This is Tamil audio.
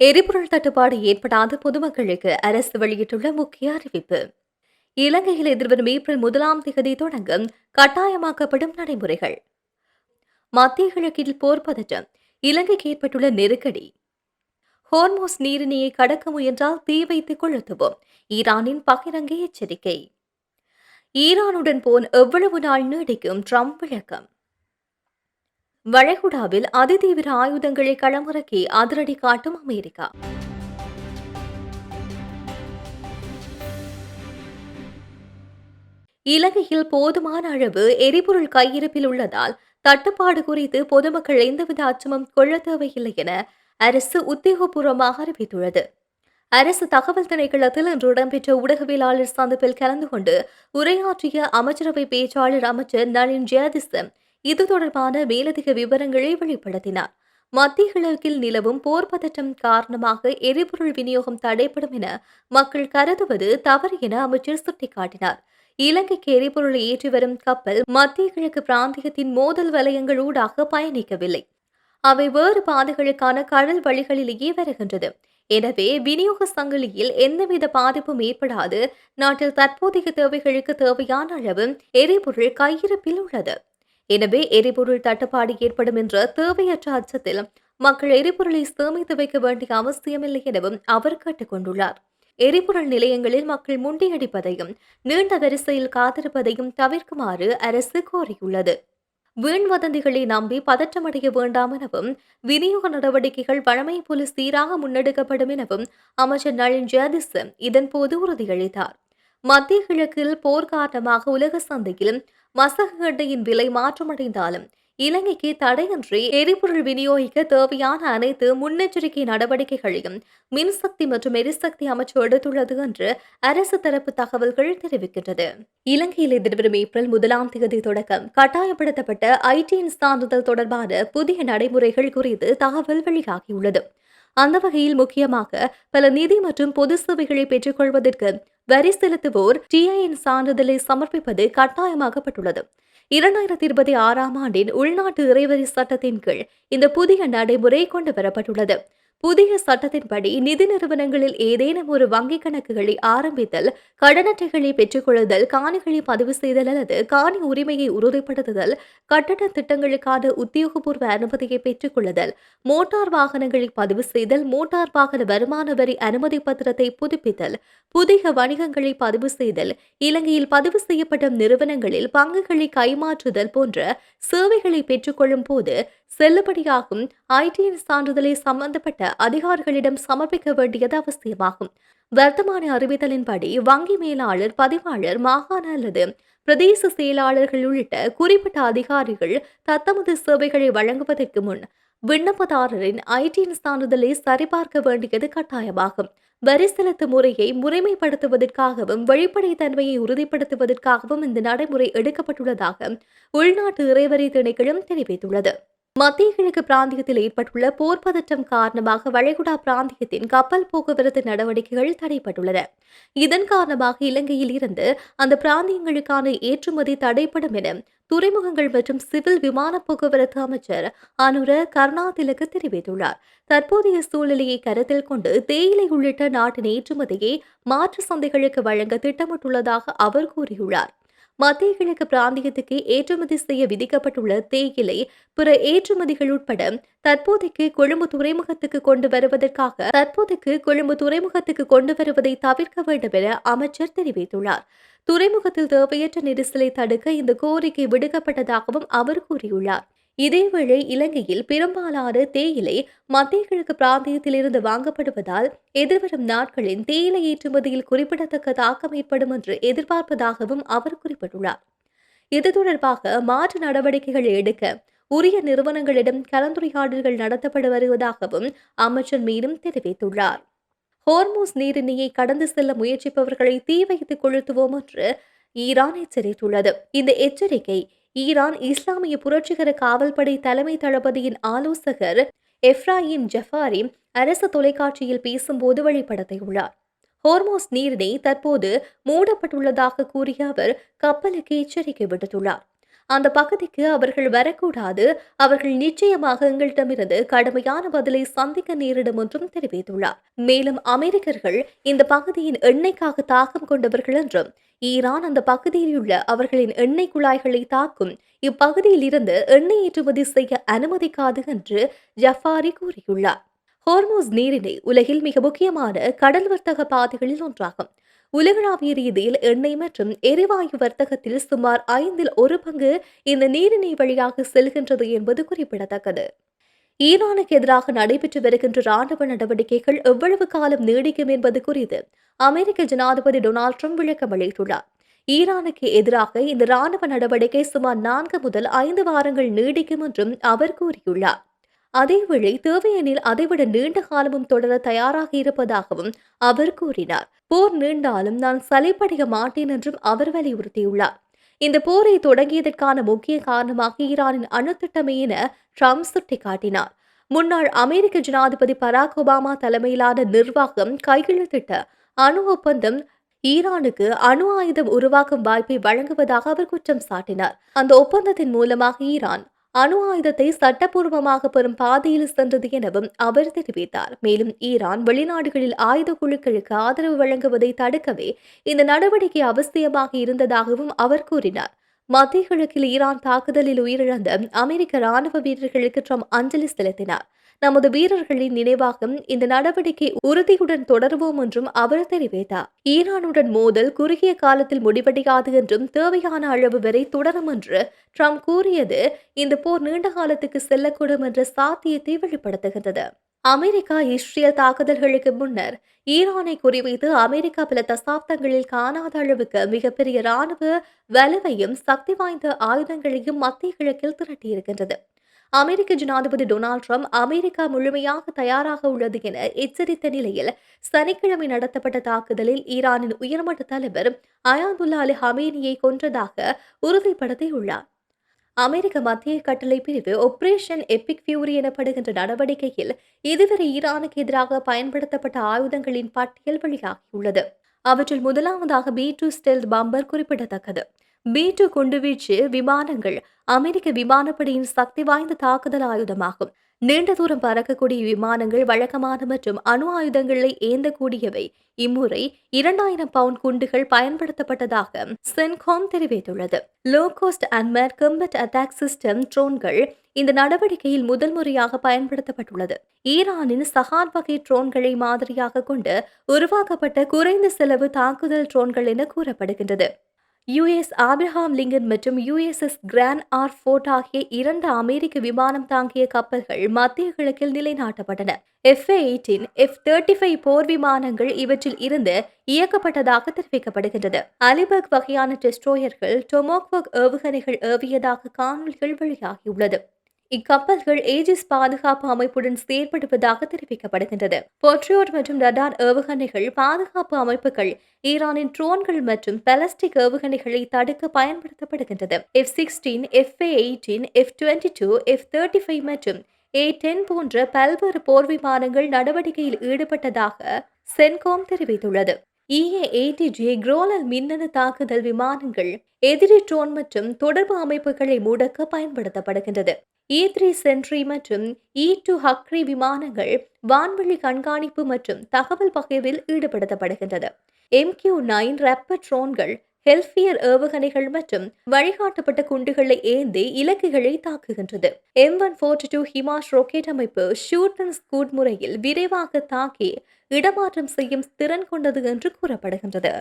எரிபொருள் தட்டுப்பாடு ஏற்படாத பொதுமக்களுக்கு அரசு வெளியிட்டுள்ள முக்கிய அறிவிப்பு. இலங்கையில் எதிர்வரும் ஏப்ரல் 1 தொடங்கும் கட்டாயமாக்கப்படும் நடைமுறைகள். மத்திய கிழக்கில் போர் பதற்றம், இலங்கைக்கு ஏற்பட்டுள்ள நெருக்கடி. ஹோர்மோஸ் நீரிணையை கடக்க முயன்றால் தீ வைத்து கொளுத்துவோம், ஈரானின் பகிரங்க எச்சரிக்கை. ஈரானுடன் போன் எவ்வளவு நாள் நீடிக்கும், ட்ரம்ப் விளக்கம். வளைகுடாவில் அதிதீவிர ஆயுதங்களை களமிறக்கி அதிரடி காட்டும் அமெரிக்கா. இலங்கையில் போதுமான அளவு எரிபொருள் கையிருப்பில் உள்ளதால் தட்டுப்பாடு குறித்து பொதுமக்கள் எந்தவித அச்சமும் கொள்ள தேவையில்லை என அரசு உத்தியோகபூர்வமாக அறிவித்துள்ளது. அரசு தகவல் திணைக்களத்தில் இன்று இடம்பெற்ற ஊடகவியலாளர் சந்திப்பில் கலந்து கொண்டு உரையாற்றிய அமைச்சரவை பேச்சாளர் அமைச்சர் நளின் ஜெயதிச இது தொடர்பான மேலதிக விவரங்களை வெளிப்படுத்தினார். மத்திய கிழக்கில் நிலவும் போர் பதற்றம் காரணமாக எரிபொருள் விநியோகம் தடைப்படும் என மக்கள் கருதுவது தவறு என அமைச்சர் சுட்டிக்காட்டினார். இலங்கைக்கு எரிபொருளை ஏற்றி வரும் கப்பல் மத்திய கிழக்கு பிராந்தியத்தின் மோதல் வலயங்கள் ஊடாக பயணிக்கவில்லை. அவை வேறு பாதைகளுக்கான கடல் வழிகளிலேயே வருகின்றது. எனவே விநியோக சங்கிலியில் எந்தவித பாதிப்பும் ஏற்படாது. நாட்டில் தற்போதைய தேவைகளுக்கு தேவையான அளவு எரிபொருள் கையிருப்பில் உள்ளது. எனவே எரிபொருள் தட்டுப்பாடு ஏற்படும் என்ற தேவையற்ற அச்சத்தில் மக்கள் எரிபொருளை சேமித்து வைக்க வேண்டிய அவசியமில்லை எனவும் அவர் கேட்டுக் கொண்டுள்ளார். எரிபொருள் நிலையங்களில் மக்கள் முண்டியடிப்பதையும் நீண்ட வரிசையில் காத்திருப்பதையும் தவிர்க்குமாறு அரசு கோரியுள்ளது. வீண் வதந்திகளை நம்பி பதற்றமடைய வேண்டாம் எனவும் விநியோக நடவடிக்கைகள் வழமை போல சீராக முன்னெடுக்கப்படும் எனவும் அமைச்சர் நளின் ஜெயதிச இதன்போது உறுதியளித்தார். மத்திய கிழக்கில் போர் காரணமாக உலக சந்தையில் மசகு எண்ணெயின் விலை மாற்றமடைந்தாலும் இலங்கைக்கு தடையின்றி எரிபொருள் விநியோகிக்க தேவையான அனைத்து முன்னெச்சரிக்கை நடவடிக்கைகளையும் மின்சக்தி மற்றும் எரிசக்தி அமைச்சு எடுத்துள்ளது என்று அரசு தரப்பு தகவல்கள் தெரிவிக்கின்றது. இலங்கையில் எதிர்வரும் ஏப்ரல் 1 தொடக்கம் கட்டாயப்படுத்தப்பட்ட ஐடியின் சான்றிதழ் தொடர்பான புதிய நடைமுறைகள் குறித்து தகவல் வெளியாகியுள்ளது. அந்த வகையில் முக்கியமாக பல நிதி மற்றும் பொது சேவைகளை பெற்றுக் கொள்வதற்கு வரி செலுத்துவோர் டிஐஎன் சான்றிதழை சமர்ப்பிப்பது கட்டாயமாக்கப்பட்டுள்ளது. 2026 ஆண்டின் உள்நாட்டு இறைவரி சட்டத்தின் கீழ் இந்த புதிய நடைமுறை கொண்டு வரப்பட்டுள்ளது. புதிய சட்டத்தின்படி நிதி நிறுவனங்களில் ஏதேனும் ஒரு வங்கிக் கணக்குகளை ஆரம்பித்தல், கடனட்டைகளை பெற்றுக்கொள்ளுதல், காணிகளை பதிவு செய்தல் அல்லது காணி உரிமையை உறுதிப்படுத்துதல், கட்டட திட்டங்களுக்கான உத்தியோகபூர்வ அனுமதியை பெற்றுக் கொள்ளுதல், மோட்டார் வாகனங்களை பதிவு செய்தல், மோட்டார் வாகன வருமான வரி அனுமதி பத்திரத்தை புதுப்பித்தல், புதிய வணிகங்களை பதிவு செய்தல், இலங்கையில் பதிவு செய்யப்பட்ட நிறுவனங்களில் பங்குகளை கைமாற்றுதல் போன்ற சேவைகளை பெற்றுக்கொள்ளும் போது செல்லுபடியாகும் ஐடிஎன் சான்றிதழை சம்பந்தப்பட்ட அதிகாரிகளிடம் சமர்ப்பிக்க வேண்டியது அவசியமாகும். வர்த்தமான அறிவித்தலின்படி வங்கி மேலாளர், பதிவாளர், மாகாண அல்லது பிரதேச செயலாளர்கள் உள்ளிட்ட குறிப்பிட்ட அதிகாரிகள் தத்தமது சேவைகளை வழங்குவதற்கு முன் விண்ணப்பதாரரின் ஐடிஎன் சான்றிதழை சரிபார்க்க வேண்டியது கட்டாயமாகும். வரி செலுத்தும் முறையை முறைமைப்படுத்துவதற்காகவும் வெளிப்படைத்தன்மையை உறுதிப்படுத்துவதற்காகவும் இந்த நடைமுறை எடுக்கப்பட்டுள்ளதாக உள்நாட்டு இறைவரி திணைக்களம் தெரிவித்துள்ளது. மத்திய கிழக்கு பிராந்தியத்தில் ஏற்பட்டுள்ள போர் பதற்றம் காரணமாக வளைகுடா பிராந்தியத்தின் கப்பல் போக்குவரத்து நடவடிக்கைகள் தடைப்பட்டுள்ளன. இதன் காரணமாக இலங்கையில் இருந்து அந்த பிராந்தியங்களுக்கான ஏற்றுமதி தடைப்படும் என துறைமுகங்கள் மற்றும் சிவில் விமான போக்குவரத்து அமைச்சர் அனுர கருணாதிலக்கு தெரிவித்துள்ளார். தற்போதைய சூழ்நிலையை கருத்தில் கொண்டு தேயிலை உள்ளிட்ட நாட்டின் ஏற்றுமதியை மாற்று சந்தைகளுக்கு வழங்க திட்டமிட்டுள்ளதாக அவர் கூறியுள்ளார். மத்திய கிழக்கு பிராந்தியத்துக்கு ஏற்றுமதி செய்ய விதிக்கப்பட்டுள்ள தேயிலை பிற ஏற்றுமதிகள் உட்பட தற்போதைக்கு கொழும்பு துறைமுகத்துக்கு கொண்டு வருவதை தவிர்க்க வேண்டும் என அமைச்சர் தெரிவித்துள்ளார். துறைமுகத்தில் தேவையற்ற நெரிசலை தடுக்க இந்த கோரிக்கை விடுக்கப்பட்டதாகவும் அவர் கூறியுள்ளார். இதேவேளை இலங்கையில் பெரும்பாலான தேயிலை மத்திய கிழக்கு பிராந்தியத்தில் இருந்து வாங்கப்படுவதால் எதிர்வரும் நாட்களில் தேயிலை ஏற்றுமதியில் குறிப்பிடத்தக்க தாக்கம் ஏற்படும் என்று எதிர்பார்ப்பதாகவும் அவர் குறிப்பிட்டுள்ளார். இது தொடர்பாக மாற்று நடவடிக்கைகள் எடுக்க உரிய நிறுவனங்களிடம் கலந்துரையாடல்கள் நடத்தப்பட்டு வருவதாகவும் அமைச்சர் மேலும் தெரிவித்துள்ளார். ஹோர்மூஸ் நீரிணையை கடந்து செல்ல முயற்சிப்பவர்களை தீ வைத்து கொளுத்துவோம் என்று ஈரான் எச்சரித்துள்ளது. இந்த எச்சரிக்கை ஈரான் இஸ்லாமிய புரட்சிகர காவல்படை தலைமை தளபதியின் ஆலோசகர் எஃப்ராயிம் ஜஃபாரி அரசு தொலைக்காட்சியில் பேசும்போது வெளிப்படுத்தியுள்ளார். ஹோர்மோஸ் நீரிணை தற்போது மூடப்பட்டுள்ளதாக கூறிய அவர் கப்பலுக்கு எச்சரிக்கை விடுத்துள்ளார். அந்த பகுதிக்கு அவர்கள் வரக்கூடாது. அவர்கள் நிச்சயமாக எங்களிடமிருந்து கடுமையான பதிலை சந்திக்க நேரிடும் என்றும் தெரிவித்துள்ளார். மேலும் அமெரிக்கர்கள் இந்த பகுதியின் எண்ணெய்க்காக தாக்கம் கொண்டவர்கள் என்றும் ஈரான் அந்த பகுதியில் உள்ள அவர்களின் எண்ணெய் குழாய்களை தாக்கும் இப்பகுதியில் இருந்து எண்ணெய் ஏற்றுமதி செய்ய அனுமதிக்காது என்று ஜஃபாரி கூறியுள்ளார். ஹோர்மோஸ் நீரிணை உலகில் மிக முக்கியமான கடல் வர்த்தக பாதைகளில் ஒன்றாகும். உலகளாவிய ரீதியில் எண்ணெய் மற்றும் எரிவாயு வர்த்தகத்தில் சுமார் 1/5 இந்த நீரிணை வழியாக செல்கின்றது என்பது குறிப்பிடத்தக்கது. ஈரானுக்கு எதிராக நடைபெற்று வருகின்ற ராணுவ நடவடிக்கைகள் எவ்வளவு காலம் நீடிக்கும் என்பது குறித்து அமெரிக்க ஜனாதிபதி டொனால்ட் ட்ரம்ப் விளக்கம் அளித்துள்ளார். ஈரானுக்கு எதிராக இந்த ராணுவ நடவடிக்கை சுமார் 4 முதல் 5 வாரங்கள் நீடிக்கும் என்றும் அவர் கூறியுள்ளார். அதேவேளை தேவையெனில் அதைவிட நீண்ட காலமும் தொடர தயாராக இருப்பதாகவும் அவர் கூறினார். போர் நீண்டாலும் நான் சலிப்படைய மாட்டேன் என்றும் அவர் வலியுறுத்தியுள்ளார். இந்த போரை தொடங்கியதற்கான முக்கிய காரணமாக ஈரானின் அணுத்திட்டமே என ட்ரம்ப் சுட்டிக்காட்டினார். முன்னாள் அமெரிக்க ஜனாதிபதி பராக் ஒபாமா தலைமையிலான நிர்வாகம் கையெழுத்திட்ட அணு ஒப்பந்தம் ஈரானுக்கு அணு ஆயுதம் உருவாக்கும் வாய்ப்பை வழங்குவதாக அவர் குற்றம் சாட்டினார். அந்த ஒப்பந்தத்தின் மூலமாக ஈரான் அணு ஆயுதத்தை சட்டப்பூர்வமாக பெறும் பாதையில் சென்றது எனவும் அவர் தெரிவித்தார். மேலும் ஈரான் வெளிநாடுகளில் ஆயுத குழுக்களுக்கு ஆதரவு வழங்குவதை தடுக்கவே இந்த நடவடிக்கை அவசியமாக இருந்ததாகவும் அவர் கூறினார். மத்திய கிழக்கில் ஈரான் தாக்குதலில் உயிரிழந்த அமெரிக்க ராணுவ வீரர்களுக்கு ட்ரம்ப் அஞ்சலி செலுத்தினார். நமது வீரர்களின் நினைவாக இந்த நடவடிக்கை உறுதியுடன் தொடருவோம் என்றும் அவர் தெரிவித்தார். ஈரானுடன் மோதல் குறுகிய காலத்தில் முடிவடையாது என்றும் தேவையான அளவு வரை தொடரும் என்று ட்ரம்ப் கூறியது இந்த போர் நீண்ட காலத்துக்கு செல்லக்கூடும் என்ற சாத்தியத்தை வெளிப்படுத்துகின்றது. அமெரிக்கா இஸ்ரேல் தாக்குதல்களுக்கு முன்னர் ஈரானை குறிவைத்து அமெரிக்கா பல தசாப்தங்களில் காணாத அளவுக்கு மிகப்பெரிய ராணுவ வலுவையும் சக்தி வாய்ந்த ஆயுதங்களையும் மத்திய கிழக்கில் திரட்டியிருக்கின்றது. அமெரிக்க ஜனாதிபதி டொனால்ட் ட்ரம்ப் அமெரிக்கா முழுமையாக தயாராக உள்ளது என எச்சரித்த நிலையில் சனிக்கிழமை நடத்தப்பட்ட தாக்குதலில் ஈரானின் உயர்மட்ட தலைவர் அயாதுல்லா அலி ஹமேனியை கொன்றதாக உறுதிப்படுத்தியுள்ளார். அமெரிக்க மத்திய கட்டளை பிரிவு ஆபரேஷன் எபிக் ஃபியூரி எனப்படுகின்ற நடவடிக்கையில் இதுவரை ஈரானுக்கு எதிராக பயன்படுத்தப்பட்ட ஆயுதங்களின் பட்டியல் வெளியாகியுள்ளது. அவற்றில் முதலாவதாக B-2 ஸ்டெல்த் பாம்பர் குறிப்பிடத்தக்கது. B-2 குண்டுவீச்சு விமானங்கள் அமெரிக்க விமானப்படையின் சக்தி வாய்ந்த தாக்குதல் ஆயுதமாகும். நீண்ட தூரம் பறக்கக்கூடிய விமானங்கள் வழக்கமான மற்றும் அணு ஆயுதங்களை ஏந்தக்கூடியவை. இம்முறை 2000 பவுண்ட் குண்டுகள் பயன்படுத்தப்பட்டதாக சென்காம் தெரிவித்துள்ளது. Low cost unmanned combat attack system ட்ரோன்கள் இந்த நடவடிக்கையில் முதல் முறையாக பயன்படுத்தப்பட்டுள்ளது. ஈரானின் சஹான் வகை ட்ரோன்களை மாதிரியாக கொண்டு உருவாக்கப்பட்ட குறைந்த செலவு தாக்குதல் ட்ரோன்கள் என கூறப்படுகின்றது. US ஆப்ரஹாம் லிங்கன் மற்றும் USS கிராண்ட் ஃபோர்ட் ஆகிய 2 அமெரிக்க விமானம் தாங்கிய கப்பல்கள் மத்திய கிழக்கில் நிலைநாட்டப்பட்டன. F-18, F-35 போர் விமானங்கள் இவற்றில் இருந்து இயக்கப்பட்டதாக தெரிவிக்கப்படுகின்றது. அலிபர்க் வகையான டெஸ்ட்ரோயர்கள் டொமாக்வர்க் ஏவுகணைகள் ஏவியதாக காணொலிகள் வெளியாகியுள்ளது. இக்கப்பல்கள் ஏஜிஸ் பாதுகாப்பு அமைப்புடன் செயற்படுவதாக தெரிவிக்கப்படுகின்றது. போட்ரியோட் மற்றும் ரடார் ஏவுகணைகள் பாதுகாப்பு அமைப்புகள் ஈரானின் ட்ரோன்கள் மற்றும் பாலிஸ்டிக் ஏவுகணைகளை தடுக்க பயன்படுத்தப்படுகின்றது. F-16, F-18, F-22, F-35 மற்றும் A-10 போன்ற பல்வேறு போர் விமானங்கள் நடவடிக்கையில் ஈடுபட்டதாக சென்காம் தெரிவித்துள்ளது. EA-80J குரோலல் மின்னணு தாக்குதல் விமானங்கள் எதிரி ட்ரோன் மற்றும் தொடர்பு அமைப்புகளை முடக்க பயன்படுத்தப்படுகின்றது. E-3 சென்ட்ரி மற்றும் E-2 ஹக்ரி விமானங்கள் வான்வெளி கண்காணிப்பு மற்றும் தகவல் பகிர்வில் ஈடுபடுத்தப்படுகின்றது. MQ-9 ரப்பர் ட்ரோன்கள் ஹெல்ஃபியர் ஏவுகணைகள் மற்றும் வழிகாட்டப்பட்ட குண்டுகளை ஏந்தி இலக்குகளை தாக்குகின்றது. M142 ஹிமாஷ் ராக்கெட் அமைப்பு ஷூட் அண்ட் ஸ்கூட் முறையில் விரைவாக தாக்கி இடமாற்றம் செய்யும் திறன் கொண்டது என்று கூறப்படுகின்றது.